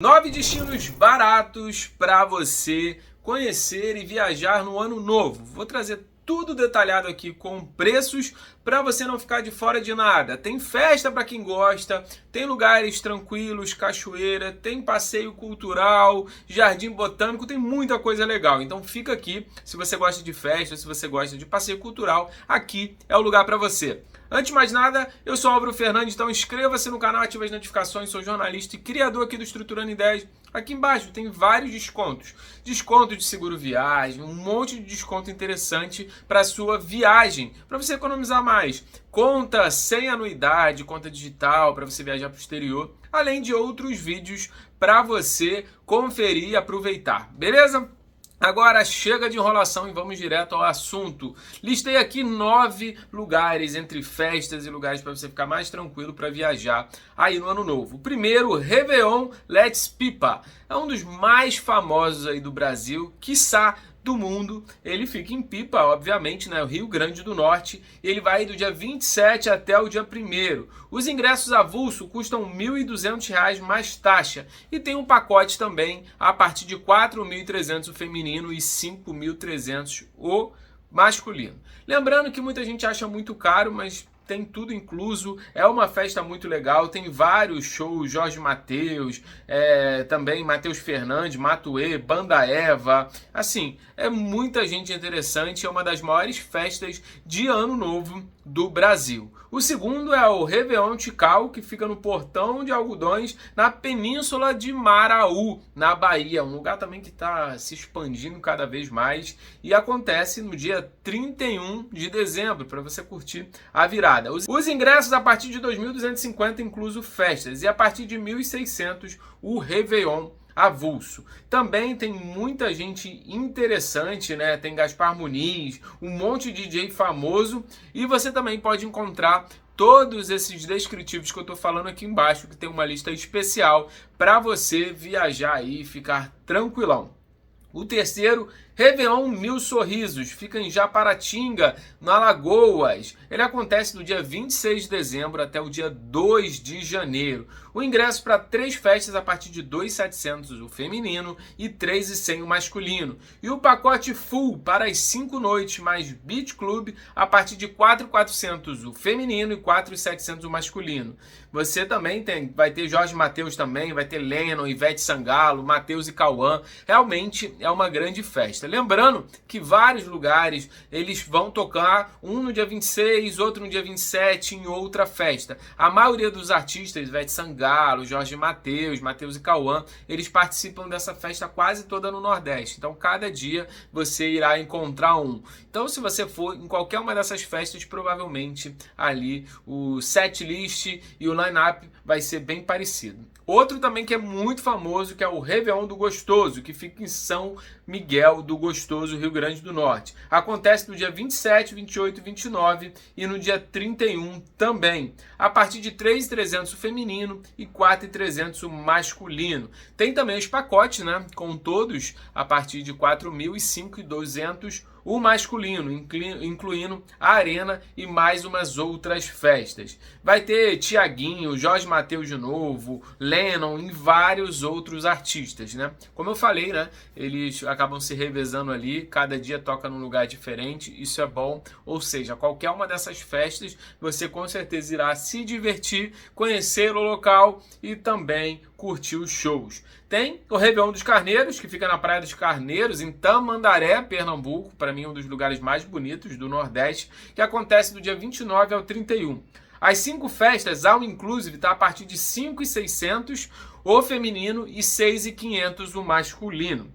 9 destinos baratos para você conhecer e viajar no ano novo. Vou trazer tudo detalhado aqui com preços para você não ficar de fora de nada. Tem festa para quem gosta, tem lugares tranquilos, cachoeira, tem passeio cultural, jardim botânico, tem muita coisa legal. Então fica aqui, se você gosta de festa, se você gosta de passeio cultural, aqui é o lugar para você. Antes de mais nada, eu sou Álvaro Fernandes, então inscreva-se no canal, ative as notificações, sou jornalista e criador aqui do Estruturando Ideias. Aqui embaixo tem vários descontos. Desconto de seguro viagem, um monte de desconto interessante para a sua viagem, para você economizar mais. Conta sem anuidade, conta digital para você viajar para o exterior, além de outros vídeos para você conferir e aproveitar, beleza? Agora chega de enrolação e vamos direto ao assunto. Listei aqui 9 lugares entre festas e lugares para você ficar mais tranquilo para viajar aí no ano novo. O primeiro, Réveillon Let's Pipa. É um dos mais famosos aí do Brasil, quiçá do mundo. Ele fica em Pipa, obviamente, né? O Rio Grande do Norte. Ele vai do dia 27 até o dia 1º. Os ingressos avulso custam R$ 1.200 mais taxa. E tem um pacote também a partir de R$ 4.300 o feminino e R$ 5.300 o masculino. Lembrando que muita gente acha muito caro, mas tem tudo incluso, é uma festa muito legal, tem vários shows, Jorge Mateus, também Matheus Fernandes, Matuê, Banda Eva, assim, é muita gente interessante, é uma das maiores festas de Ano Novo do Brasil. O segundo é o Réveillon Tikal, que fica no Portão de Algodões, na Península de Maraú, na Bahia, um lugar também que está se expandindo cada vez mais e acontece no dia 31 de dezembro, para você curtir a virada. Os ingressos a partir de 2.250, incluso festas, e a partir de 1.600 o Réveillon avulso. Também tem muita gente interessante, né? Tem Gaspar Muniz, um monte de DJ famoso, e você também pode encontrar todos esses descritivos que eu estou falando aqui embaixo, que tem uma lista especial para você viajar aí e ficar tranquilão. O terceiro, Réveillon Mil Sorrisos, fica em Japaratinga, na Alagoas. Ele acontece do dia 26 de dezembro até o dia 2 de janeiro. O ingresso para 3 festas a partir de R$ 2.700 o feminino e R$ 3.100 o masculino. E o pacote full para as 5 noites mais Beach Club a partir de R$ 4.400 o feminino e R$ 4.700 o masculino. Você também vai ter Jorge Mateus também, vai ter Lennon, Ivete Sangalo, Mateus e Cauã. Realmente é uma grande festa. Lembrando que vários lugares eles vão tocar, um no dia 26, outro no dia 27 em outra festa. A maioria dos artistas, Ivete Sangalo, Jorge Mateus, Mateus e Cauã, eles participam dessa festa quase toda no Nordeste. Então cada dia você irá encontrar um. Então se você for em qualquer uma dessas festas, provavelmente ali o setlist e o line-up vai ser bem parecido. Outro também que é muito famoso, que é o Réveillon do Gostoso, que fica em São Miguel do Gostoso, Rio Grande do Norte. Acontece no dia 27, 28 e 29 e no dia 31 também. A partir de R$ 3.300 o feminino e R$ 4.300 o masculino. Tem também os pacotes, né? Com todos a partir de R$ 4.000 e R$ 5.200 o masculino, incluindo a Arena e mais umas outras festas. Vai ter Tiaguinho, Jorge Mateus de novo, Lennon e vários outros artistas, né? Como eu falei, né? Eles acabam se revezando ali, cada dia toca num lugar diferente, isso é bom. Ou seja, qualquer uma dessas festas, você com certeza irá se divertir, conhecer o local e também curtir os shows. Tem o Réveillon dos Carneiros, que fica na Praia dos Carneiros, em Tamandaré, Pernambuco, para mim um dos lugares mais bonitos do Nordeste, que acontece do dia 29 ao 31. As 5 festas, ao inclusive, tá a partir de R$ 5.600 o feminino e R$ 6.500 o masculino.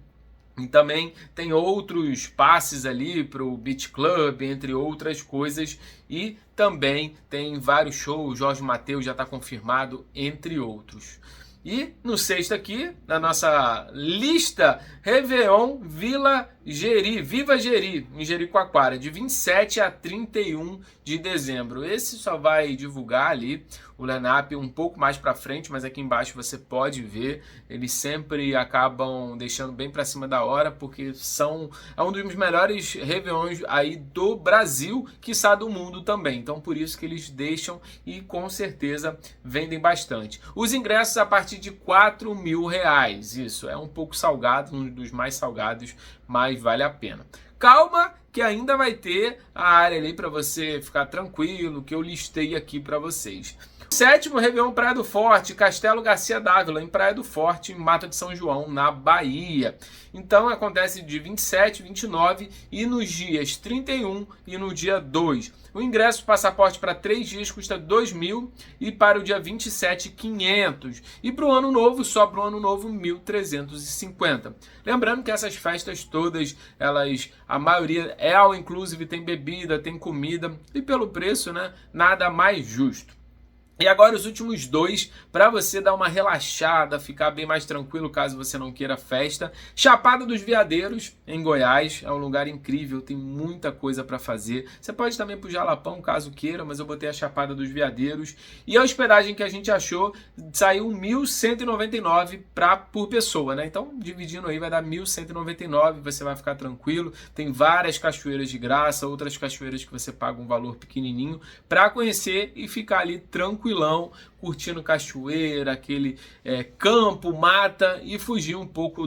E também tem outros passes ali para o Beach Club, entre outras coisas. E também tem vários shows, Jorge Mateus já está confirmado, entre outros. E no sexto aqui, na nossa lista, Réveillon Vila Jeri, Viva Jeri, em Jericoacoara, de 27 a 31 de dezembro. Esse só vai divulgar ali o line-up um pouco mais para frente, mas aqui embaixo você pode ver. Eles sempre acabam deixando bem para cima da hora, porque é um dos melhores Réveillons aí do Brasil, quiçá do mundo também. Então por isso que eles deixam e com certeza vendem bastante. Os ingressos a partir de R$ 4.000. Isso é um pouco salgado, um dos mais salgados, mas vale a pena. Calma que ainda vai ter a área ali para você ficar tranquilo, que eu listei aqui para vocês. Sétimo Réveillon Praia do Forte, Castelo Garcia d'Ávila, em Praia do Forte, em Mata de São João, na Bahia. Então acontece de 27, 29 e nos dias 31 e no dia 2. O ingresso passaporte para 3 dias custa R$2.000 e para o dia 27, R$500. E para o ano novo, só para o ano novo, R$1.350. Lembrando que essas festas todas, a maioria é all inclusive, tem bebida, tem comida e pelo preço, né, nada mais justo. E agora os últimos dois, para você dar uma relaxada, ficar bem mais tranquilo caso você não queira festa. Chapada dos Veadeiros, em Goiás, é um lugar incrível, tem muita coisa para fazer. Você pode também ir pro Jalapão, caso queira, mas eu botei a Chapada dos Veadeiros. E a hospedagem que a gente achou, saiu R$1.199 por pessoa, né? Então, dividindo aí, vai dar R$1.199, você vai ficar tranquilo. Tem várias cachoeiras de graça, outras cachoeiras que você paga um valor pequenininho para conhecer e ficar ali tranquilão, curtindo cachoeira, aquele campo, mata e fugir um pouco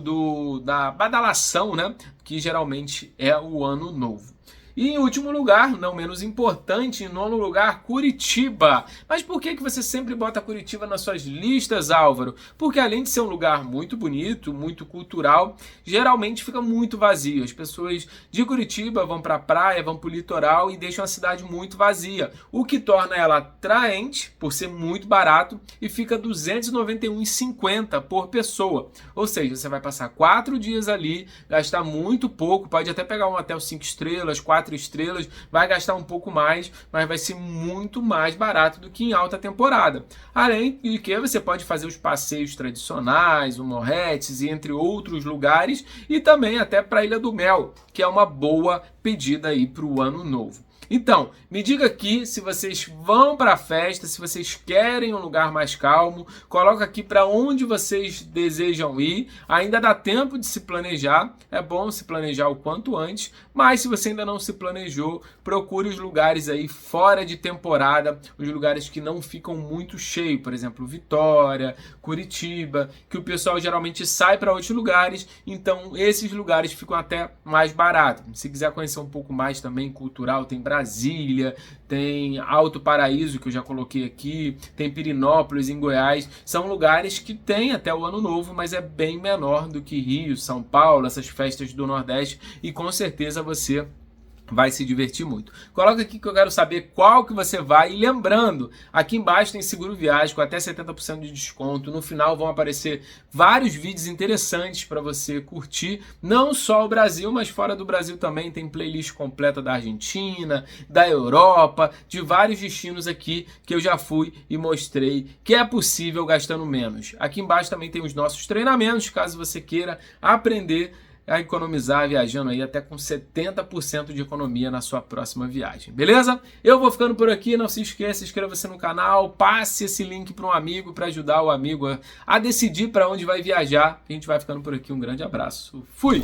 da badalação, né? Que geralmente é o ano novo. E em último lugar, não menos importante, em nono lugar, Curitiba. Mas por que você sempre bota Curitiba nas suas listas, Álvaro? Porque além de ser um lugar muito bonito, muito cultural, geralmente fica muito vazio. As pessoas de Curitiba vão para a praia, vão para o litoral e deixam a cidade muito vazia. O que torna ela atraente, por ser muito barato, e fica R$ 291,50 por pessoa. Ou seja, você vai passar 4 dias ali, gastar muito pouco, pode até pegar um hotel 5 estrelas, 4 estrelas, vai gastar um pouco mais, mas vai ser muito mais barato do que em alta temporada. Além de que você pode fazer os passeios tradicionais, o Morretes e entre outros lugares, e também até para a Ilha do Mel, que é uma boa pedida aí para o ano novo. Então, me diga aqui se vocês vão para a festa, se vocês querem um lugar mais calmo, coloca aqui para onde vocês desejam ir. Ainda dá tempo de se planejar, é bom se planejar o quanto antes, mas se você ainda não se planejou, procure os lugares aí fora de temporada, os lugares que não ficam muito cheios, por exemplo, Vitória, Curitiba, que o pessoal geralmente sai para outros lugares, então esses lugares ficam até mais baratos. Se quiser conhecer um pouco mais também cultural, tem Brasília, tem Alto Paraíso, que eu já coloquei aqui, tem Pirinópolis, em Goiás. São lugares que tem até o Ano Novo, mas é bem menor do que Rio, São Paulo, essas festas do Nordeste, e com certeza você vai se divertir muito. Coloca aqui que eu quero saber qual que você vai. E lembrando, aqui embaixo tem seguro viagem com até 70% de desconto. No final vão aparecer vários vídeos interessantes para você curtir. Não só o Brasil, mas fora do Brasil também. Tem playlist completa da Argentina, da Europa, de vários destinos aqui que eu já fui e mostrei que é possível gastando menos. Aqui embaixo também tem os nossos treinamentos, caso você queira aprender a economizar viajando aí até com 70% de economia na sua próxima viagem, beleza? Eu vou ficando por aqui, não se esqueça, inscreva-se no canal, passe esse link para um amigo para ajudar o amigo a decidir para onde vai viajar. A gente vai ficando por aqui, um grande abraço, fui!